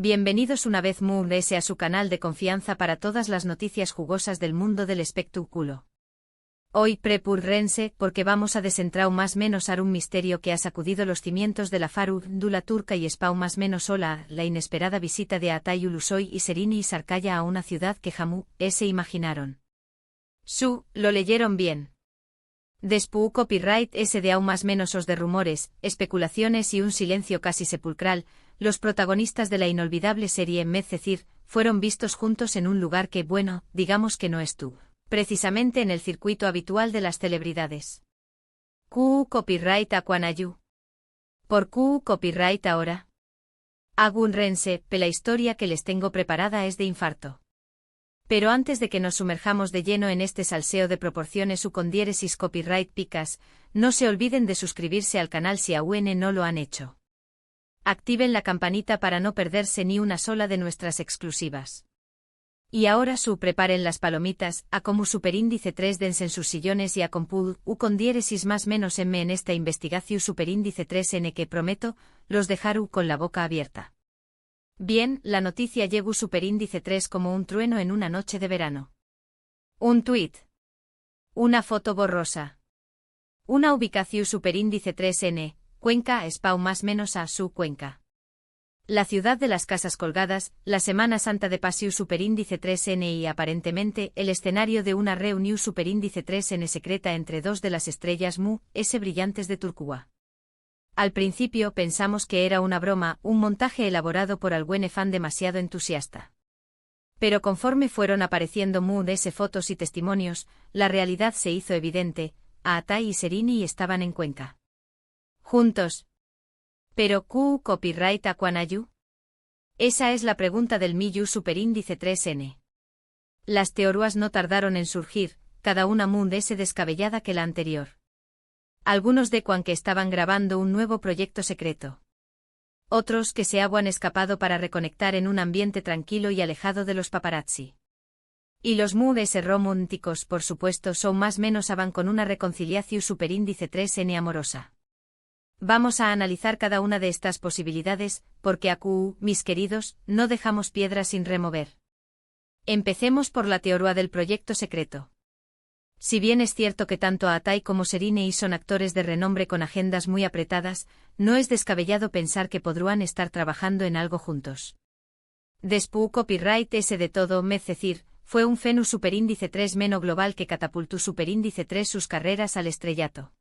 Bienvenidos una vez más a su canal de confianza para todas las noticias jugosas del mundo del espectáculo. Hoy prepúrense porque vamos a desentrar más menos a un misterio que ha sacudido los cimientos de la farándula turca y espau más menos sola la inesperada visita de Altay Ulusoy y Serini y Sarkaya a una ciudad que jamás se imaginaron. Lo leyeron bien. Después copyright de aún más menos os de rumores, especulaciones y un silencio casi sepulcral, los protagonistas de la inolvidable serie Medcezir fueron vistos juntos en un lugar que, bueno, digamos que no estuvo precisamente en el circuito habitual de las celebridades. Copyright a Quanayu. ¿Por copyright ahora? Agúnrense, la historia que les tengo preparada es de infarto. Pero antes de que nos sumerjamos de lleno en este salseo de proporciones con diéresis copyright picas, no se olviden de suscribirse al canal si aún no lo han hecho. Activen la campanita para no perderse ni una sola de nuestras exclusivas. Y ahora preparen las palomitas, a como superíndice 3 dense en sus sillones y a compul con diéresis más menos m en esta investigación superíndice 3n que prometo, los dejaru con la boca abierta. Bien, la noticia llegó superíndice 3 como un trueno en una noche de verano. Un tuit. Una foto borrosa. Una ubicación superíndice 3n, Cuenca espau más menos a su Cuenca. La ciudad de las casas colgadas, la Semana Santa de Pasiu superíndice 3n y aparentemente el escenario de una reunión superíndice 3n secreta entre dos de las estrellas brillantes de Turquía. Al principio pensamos que era una broma, un montaje elaborado por algún fan demasiado entusiasta. Pero conforme fueron apareciendo fotos y testimonios, la realidad se hizo evidente, Altay y Serini estaban en Cuenca. Juntos. ¿Pero copyright a Quanayu? Esa es la pregunta del Miyu superíndice 3n. Las teorías no tardaron en surgir, cada una descabellada que la anterior. Algunos decuan que estaban grabando un nuevo proyecto secreto. Otros que se habían escapado para reconectar en un ambiente tranquilo y alejado de los paparazzi. Y los románticos por supuesto son más menos avan con una reconciliación superíndice 3n amorosa. Vamos a analizar cada una de estas posibilidades, porque mis queridos, no dejamos piedras sin remover. Empecemos por la teoría del proyecto secreto. Si bien es cierto que tanto Altay como Serini son actores de renombre con agendas muy apretadas, no es descabellado pensar que podrían estar trabajando en algo juntos. Después copyright de todo Medcezir, fue un fenómeno superíndice 3 menos global que catapultó superíndice 3 sus carreras al estrellato.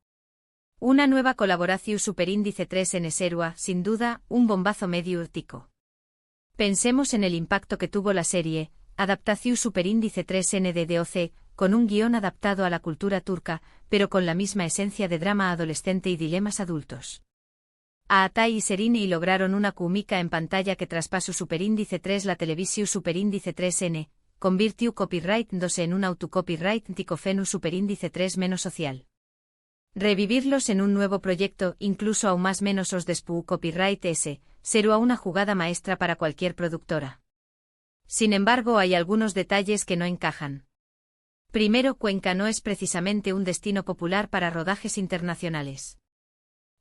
Una nueva colaboración superíndice 3 en Serua, sin duda, un bombazo medio urtico. Pensemos en el impacto que tuvo la serie, adaptación superíndice 3n de DOC, con un guión adaptado a la cultura turca, pero con la misma esencia de drama adolescente y dilemas adultos. Altay y Serini lograron una química en pantalla que traspasó superíndice 3 la televisión superíndice 3n, convirtió copyright 2 en un autocopyright ticofenu superíndice 3 menos social. Revivirlos en un nuevo proyecto, incluso aún más menos os despu copyright será una jugada maestra para cualquier productora. Sin embargo, hay algunos detalles que no encajan. Primero, Cuenca no es precisamente un destino popular para rodajes internacionales.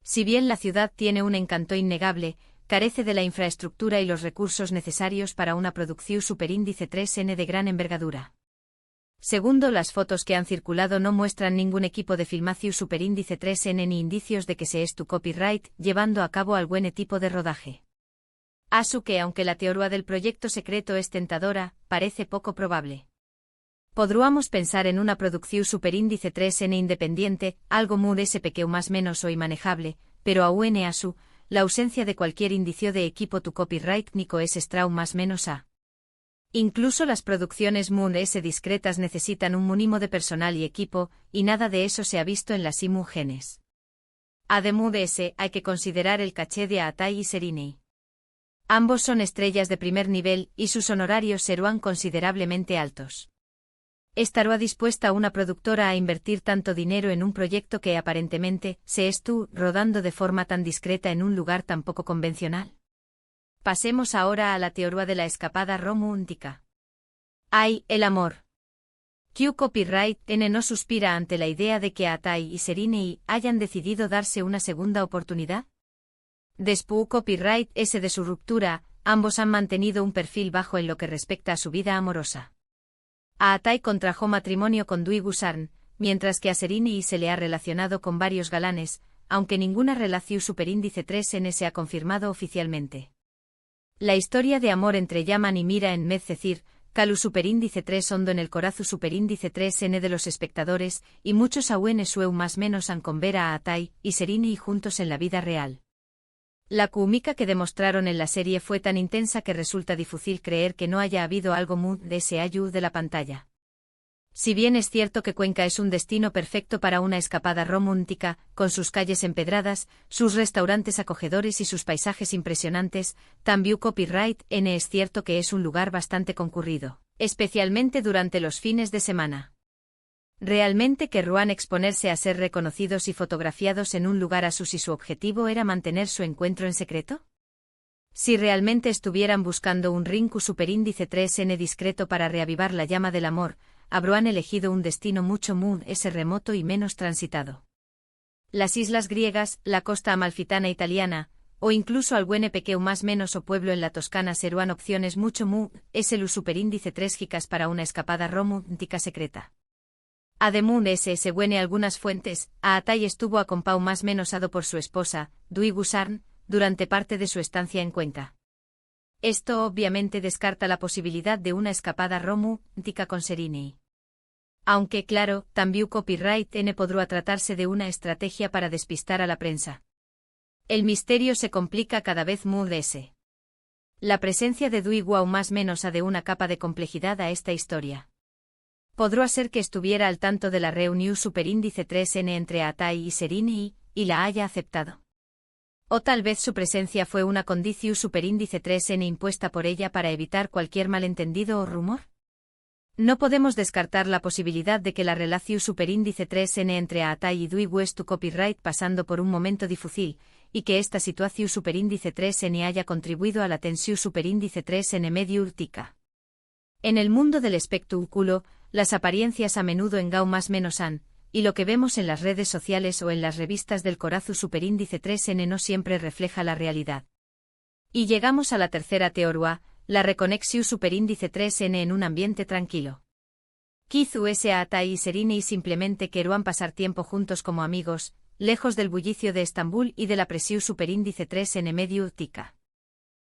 Si bien la ciudad tiene un encanto innegable, carece de la infraestructura y los recursos necesarios para una producción superíndice 3n de gran envergadura. Segundo, las fotos que han circulado no muestran ningún equipo de filmación superíndice 3n ni indicios de que se es tu copyright llevando a cabo algún tipo de rodaje. Que aunque la teoría del proyecto secreto es tentadora, parece poco probable. Podríamos pensar en una producción superíndice 3n independiente, algo pequeño más menos o inmanejable, pero aún la ausencia de cualquier indicio de equipo tu copyright nico es strau más menos a. Incluso las producciones discretas necesitan un mínimo de personal y equipo, y nada de eso se ha visto en las imágenes. Además de hay que considerar el caché de Altay y Serini. Ambos son estrellas de primer nivel y sus honorarios serán considerablemente altos. ¿Estará dispuesta una productora a invertir tanto dinero en un proyecto que aparentemente se estuvo rodando de forma tan discreta en un lugar tan poco convencional? Pasemos ahora a la teoría de la escapada romántica. ¡Ay, el amor! Copyright N no suspira ante la idea de que Altay y Serini hayan decidido darse una segunda oportunidad. Después copyright S de su ruptura, ambos han mantenido un perfil bajo en lo que respecta a su vida amorosa. Aatai contrajo matrimonio con Dwi Gusarn, mientras que a Sereni se le ha relacionado con varios galanes, aunque ninguna relación superíndice 3N se ha confirmado oficialmente. La historia de amor entre Yaman y Mira en Medcezir, Calu superíndice 3 hondo en el corazo superíndice 3N de los espectadores, y muchos aún sueu más menos han con ver a Aatai y Sereni juntos en la vida real. La química que demostraron en la serie fue tan intensa que resulta difícil creer que no haya habido algo muy de ese ayu de la pantalla. Si bien es cierto que Cuenca es un destino perfecto para una escapada romántica, con sus calles empedradas, sus restaurantes acogedores y sus paisajes impresionantes, también Copyright N es cierto que es un lugar bastante concurrido, especialmente durante los fines de semana. ¿Realmente querrán exponerse a ser reconocidos y fotografiados en un lugar si su objetivo era mantener su encuentro en secreto? Si realmente estuvieran buscando un rinku superíndice 3N discreto para reavivar la llama del amor, habrían elegido un destino mucho más remoto y menos transitado. Las islas griegas, la costa amalfitana italiana, o incluso algún pequeño más menos o pueblo en la Toscana serían opciones mucho el superíndice 3 gicas para una escapada romántica secreta. Además según algunas fuentes, Aatai estuvo acompau más menos ado por su esposa, Dwi Gusarn, durante parte de su estancia en Cuenca. Esto obviamente descarta la posibilidad de una escapada romántica con Sereni. Aunque claro, también Copyright N podrá tratarse de una estrategia para despistar a la prensa. El misterio se complica cada vez más. La presencia de Dwi Guo más menos de una capa de complejidad a esta historia. Podrá ser que estuviera al tanto de la reunión superíndice 3N entre Aatai y Sereni y la haya aceptado. O tal vez su presencia fue una condición superíndice 3N impuesta por ella para evitar cualquier malentendido o rumor. No podemos descartar la posibilidad de que la relación superíndice 3N entre Aatai y Dwi Guo estuvo Copyright pasando por un momento difícil, y que esta situación superíndice 3N haya contribuido a la tensión superíndice 3N medio urtica. En el mundo del espectáculo, las apariencias a menudo engau más menos han, y lo que vemos en las redes sociales o en las revistas del corazo superíndice 3N no siempre refleja la realidad. Y llegamos a la tercera teoría, la reconexión superíndice 3N en un ambiente tranquilo. Kizu Aatai y Sereni simplemente querían pasar tiempo juntos como amigos, lejos del bullicio de Estambul y de la presión superíndice 3N medio urtica.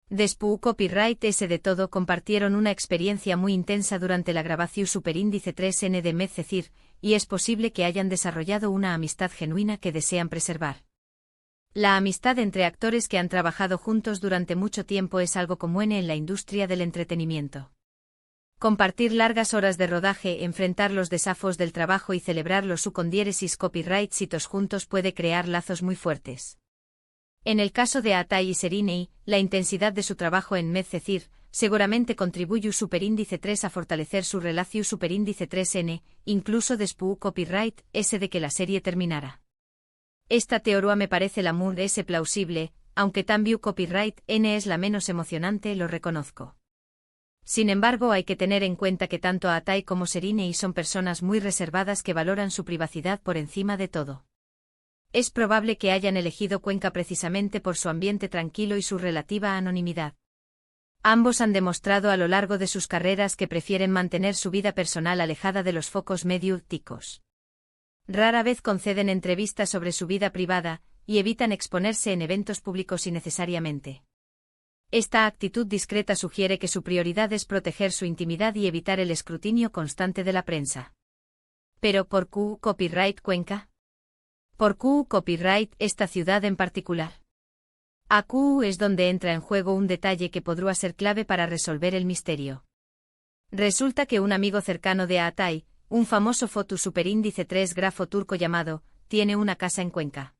Después Copyright S de todo compartieron una experiencia muy intensa durante la grabación superíndice 3N de Medcezir, y es posible que hayan desarrollado una amistad genuina que desean preservar. La amistad entre actores que han trabajado juntos durante mucho tiempo es algo común en la industria del entretenimiento. Compartir largas horas de rodaje, enfrentar los desafíos del trabajo y celebrar los diéresis copyright hitos juntos puede crear lazos muy fuertes. En el caso de Aatai y Sereni, la intensidad de su trabajo en Medcezir seguramente contribuye superíndice 3 a fortalecer su relación superíndice 3N, incluso después Copyright S de que la serie terminara. Esta teoría me parece la más plausible, aunque también Copyright N es la menos emocionante, lo reconozco. Sin embargo, hay que tener en cuenta que tanto Aatai como Sereni son personas muy reservadas que valoran su privacidad por encima de todo. Es probable que hayan elegido Cuenca precisamente por su ambiente tranquilo y su relativa anonimidad. Ambos han demostrado a lo largo de sus carreras que prefieren mantener su vida personal alejada de los focos mediáticos. Rara vez conceden entrevistas sobre su vida privada, y evitan exponerse en eventos públicos innecesariamente. Esta actitud discreta sugiere que su prioridad es proteger su intimidad y evitar el escrutinio constante de la prensa. Pero ¿por qué Copyright Cuenca? ¿Por qué Copyright esta ciudad en particular? Aquí es donde entra en juego un detalle que podrá ser clave para resolver el misterio. Resulta que un amigo cercano de Aatai, un famoso foto superíndice 3 grafo turco llamado, tiene una casa en Cuenca.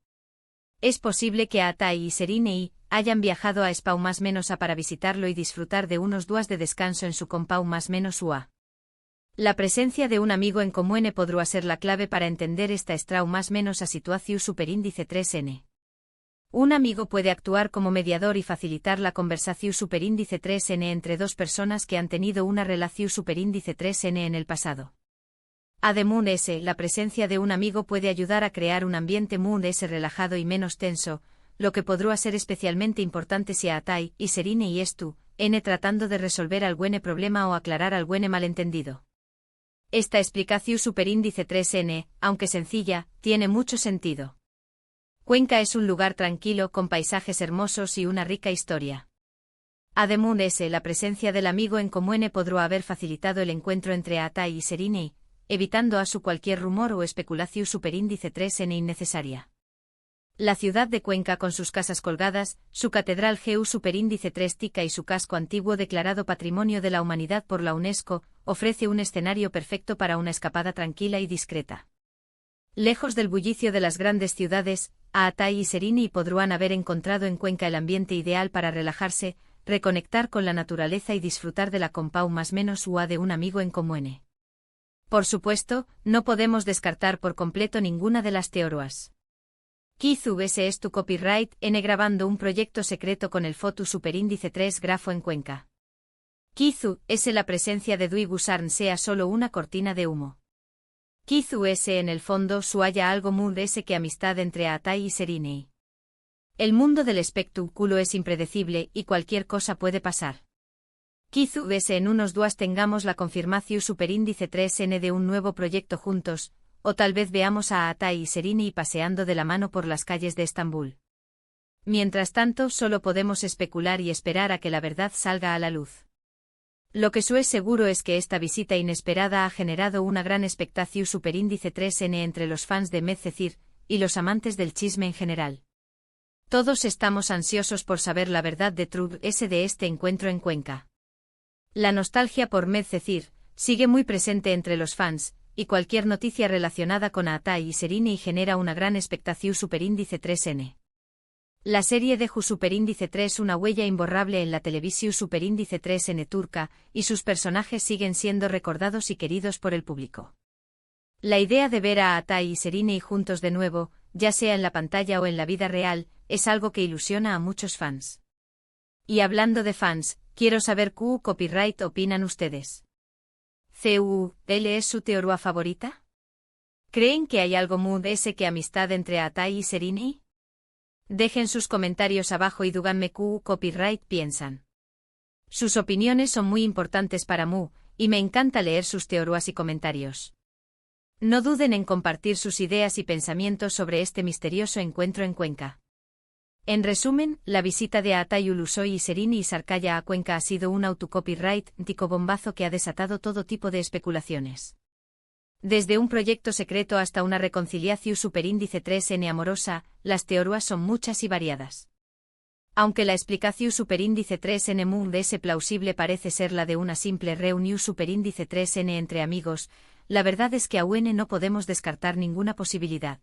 Es posible que Aatai y Sereni hayan viajado a Espau más menos a para visitarlo y disfrutar de unos días de descanso en su compau más menos ua. La presencia de un amigo en común podrá ser la clave para entender esta estrau más menos a situación superíndice 3N. Un amigo puede actuar como mediador y facilitar la conversación superíndice 3N entre dos personas que han tenido una relación superíndice 3N en el pasado. Además, la presencia de un amigo puede ayudar a crear un ambiente más relajado y menos tenso, lo que podrá ser especialmente importante si Aatai y Sereni n tratando de resolver algún problema o aclarar algún malentendido. Esta explicación superíndice 3n, aunque sencilla, tiene mucho sentido. Cuenca es un lugar tranquilo con paisajes hermosos y una rica historia. Además, la presencia del amigo en común podrá haber facilitado el encuentro entre Atai y Serine, evitando a su cualquier rumor o especulación superíndice 3n innecesaria. La ciudad de Cuenca con sus casas colgadas, su catedral GU superíndice 3 tica y su casco antiguo declarado Patrimonio de la Humanidad por la UNESCO, ofrece un escenario perfecto para una escapada tranquila y discreta. Lejos del bullicio de las grandes ciudades, Atai y Serine podrán haber encontrado en Cuenca el ambiente ideal para relajarse, reconectar con la naturaleza y disfrutar de la compau más menos ua de un amigo en común. Por supuesto, no podemos descartar por completo ninguna de las teorías. Quizú ese es tu copyright n grabando un proyecto secreto con el foto superíndice 3 grafo en Cuenca. Quizú ese la presencia de Dui Gusarn sea solo una cortina de humo. Quizú ese en el fondo su haya algo muy ese que amistad entre Atai y Serine. El mundo del espectáculo es impredecible y cualquier cosa puede pasar. Quizú ese en unos días tengamos la confirmación superíndice 3n de un nuevo proyecto juntos, o tal vez veamos a Atai y Serine paseando de la mano por las calles de Estambul. Mientras tanto, solo podemos especular y esperar a que la verdad salga a la luz. Lo que es seguro es que esta visita inesperada ha generado una gran expectación superíndice 3n entre los fans de Medcezir y los amantes del chisme en general. Todos estamos ansiosos por saber la verdad de de este encuentro en Cuenca. La nostalgia por Medcezir sigue muy presente entre los fans, y cualquier noticia relacionada con Atai y Serine genera una gran expectación superíndice 3n. La serie de Ju superíndice 3 una huella imborrable en la televisión superíndice 3n turca, y sus personajes siguen siendo recordados y queridos por el público. La idea de ver a Atai y Serine juntos de nuevo, ya sea en la pantalla o en la vida real, es algo que ilusiona a muchos fans. Y hablando de fans, quiero saber qué copyright opinan ustedes. ¿Cuál es su teoría favorita? ¿Creen que hay algo muy ese que amistad entre Atai y Serine? Dejen sus comentarios abajo y díganme qué copyright piensan. Sus opiniones son muy importantes para mí, y me encanta leer sus teorías y comentarios. No duden en compartir sus ideas y pensamientos sobre este misterioso encuentro en Cuenca. En resumen, la visita de Atai Ulusoy y Serine y Sarkaya a Cuenca ha sido un autocopyright bombazo que ha desatado todo tipo de especulaciones. Desde un proyecto secreto hasta una reconciliación superíndice 3n amorosa, las teorías son muchas y variadas. Aunque la explicación superíndice 3n muy plausible parece ser la de una simple reunión superíndice 3n entre amigos, la verdad es que aún no podemos descartar ninguna posibilidad.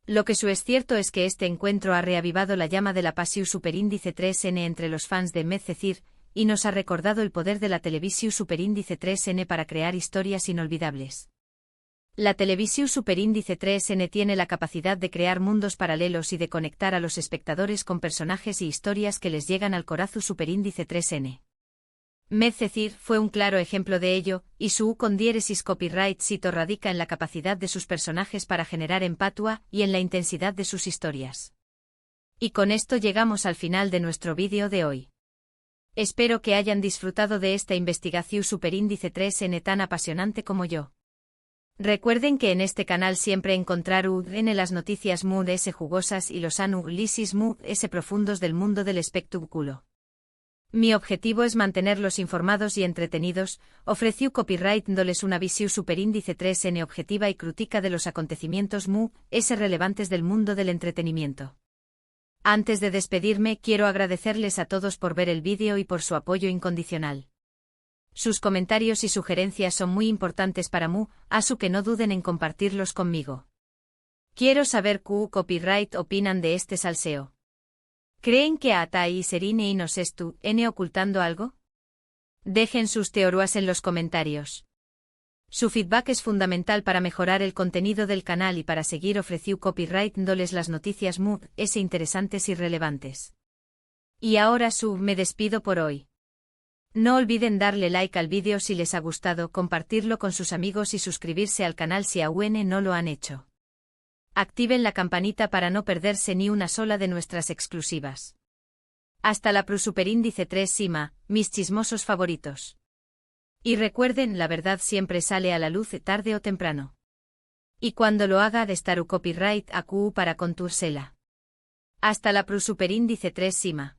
Lo que es cierto es que este encuentro ha reavivado la llama de la pasión superíndice 3n entre los fans de Medcezir, y nos ha recordado el poder de la televisión superíndice 3n para crear historias inolvidables. La televisión superíndice 3n tiene la capacidad de crear mundos paralelos y de conectar a los espectadores con personajes y historias que les llegan al corazón superíndice 3n. Medcezir fue un claro ejemplo de ello, y su con diéresis copyright cito radica en la capacidad de sus personajes para generar empatia y en la intensidad de sus historias. Y con esto llegamos al final de nuestro vídeo de hoy. Espero que hayan disfrutado de esta investigación superíndice 3n tan apasionante como yo. Recuerden que en este canal siempre encontrarán las noticias muy jugosas y los análisis muy profundos del mundo del espectáculo. Mi objetivo es mantenerlos informados y entretenidos, ofreció copyright dándoles una visión superíndice 3n objetiva y crítica de los acontecimientos muy relevantes del mundo del entretenimiento. Antes de despedirme, quiero agradecerles a todos por ver el vídeo y por su apoyo incondicional. Sus comentarios y sugerencias son muy importantes para mí, así que no duden en compartirlos conmigo. Quiero saber qué copyright opinan de este salseo. ¿Creen que Atai y Serine nos están ocultando algo? Dejen sus teorías en los comentarios. Su feedback es fundamental para mejorar el contenido del canal y para seguir ofreciendo copyright dándoles las noticias muy interesantes y relevantes. Y ahora me despido por hoy. No olviden darle like al vídeo si les ha gustado, compartirlo con sus amigos y suscribirse al canal si aún no lo han hecho. Activen la campanita para no perderse ni una sola de nuestras exclusivas. Hasta la Superíndice 3 Sima, mis chismosos favoritos. Y recuerden, la verdad siempre sale a la luz tarde o temprano. Y cuando lo haga de estar copyright AQ para contursela. Hasta la Superíndice 3 Sima.